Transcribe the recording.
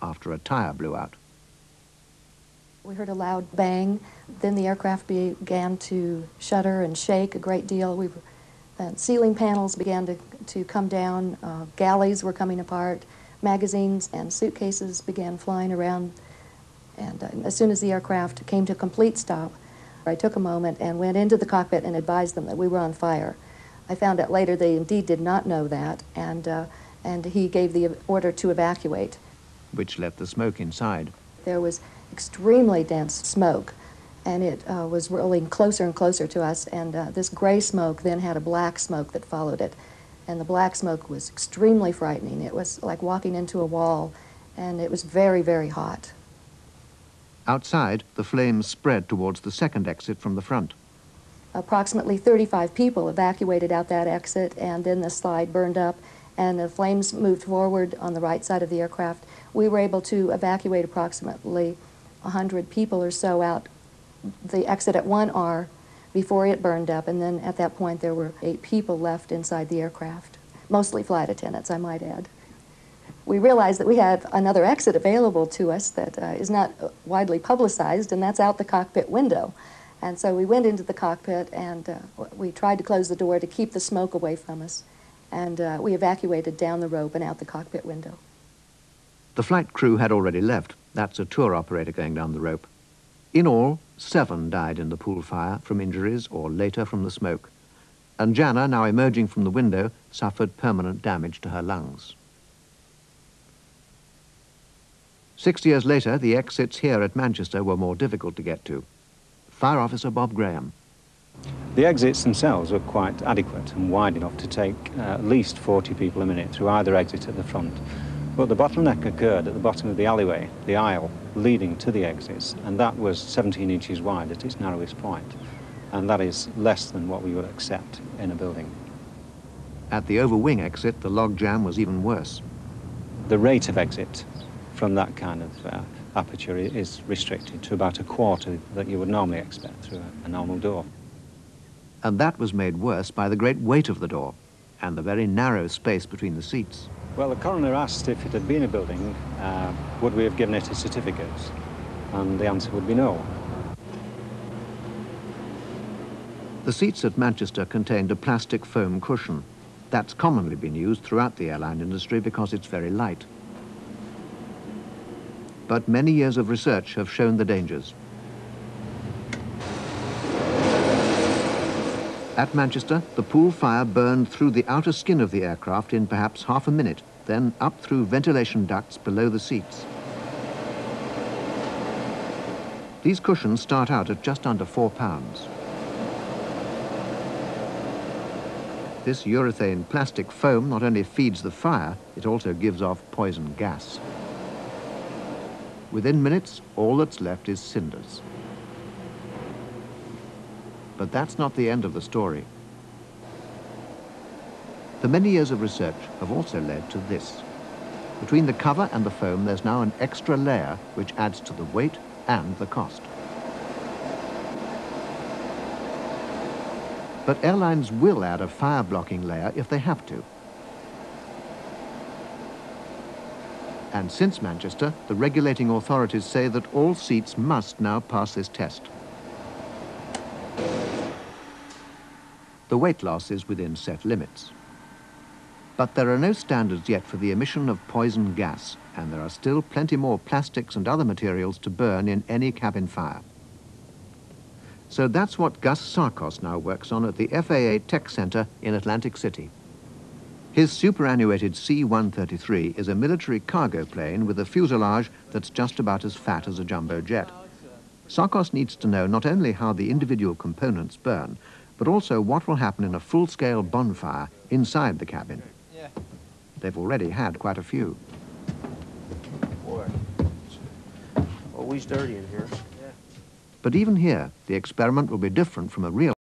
after a tire blew out. We heard a loud bang. Then the aircraft began to shudder and shake a great deal. Ceiling panels began to come down. Galleys were coming apart. Magazines and suitcases began flying around. And as soon as the aircraft came to a complete stop, I took a moment and went into the cockpit and advised them that we were on fire. I found out later they indeed did not know that, and he gave the order to evacuate. Which let the smoke inside. There was extremely dense smoke, and it was rolling closer and closer to us, and this gray smoke then had a black smoke that followed it. And the black smoke was extremely frightening. It was like walking into a wall, and it was very, very hot. Outside, the flames spread towards the second exit from the front. Approximately 35 people evacuated out that exit, and then the slide burned up, and the flames moved forward on the right side of the aircraft. We were able to evacuate approximately 100 people or so out the exit at 1R before it burned up, and then at that point there were 8 people left inside the aircraft, mostly flight attendants, I might add. We realized that we had another exit available to us that is not widely publicized, and that's out the cockpit window. And so we went into the cockpit, and we tried to close the door to keep the smoke away from us, and we evacuated down the rope and out the cockpit window. The flight crew had already left. That's a tour operator going down the rope. In all, 7 died in the pool fire from injuries or later from the smoke. And Jana, now emerging from the window, suffered permanent damage to her lungs. 6 years later, the exits here at Manchester were more difficult to get to. Fire Officer Bob Graham. The exits themselves were quite adequate and wide enough to take at least 40 people a minute through either exit at the front. But the bottleneck occurred at the bottom of the alleyway, the aisle leading to the exits, and that was 17 inches wide at its narrowest point. And that is less than what we would accept in a building. At the overwing exit, the log jam was even worse. The rate of exit from that kind of aperture is restricted to about a quarter that you would normally expect through a normal door. And that was made worse by the great weight of the door and the very narrow space between the seats. Well, the coroner asked if it had been a building, would we have given it a certificate? And the answer would be no. The seats at Manchester contained a plastic foam cushion. That's commonly been used throughout the airline industry because it's very light. But many years of research have shown the dangers. At Manchester, the pool fire burned through the outer skin of the aircraft in perhaps half a minute, then up through ventilation ducts below the seats. These cushions start out at just under 4 pounds. This urethane plastic foam not only feeds the fire, it also gives off poison gas. Within minutes, all that's left is cinders. But that's not the end of the story. The many years of research have also led to this. Between the cover and the foam, there's now an extra layer which adds to the weight and the cost. But airlines will add a fire-blocking layer if they have to. And since Manchester, the regulating authorities say that all seats must now pass this test. The weight loss is within set limits. But there are no standards yet for the emission of poison gas, and there are still plenty more plastics and other materials to burn in any cabin fire. So that's what Gus Sarkos now works on at the FAA Tech Center in Atlantic City. His superannuated C-133 is a military cargo plane with a fuselage that's just about as fat as a jumbo jet. Sarkos needs to know not only how the individual components burn, but also what will happen in a full-scale bonfire inside the cabin. They've already had quite a few. Boy, it's always dirty in here. But even here, the experiment will be different from a real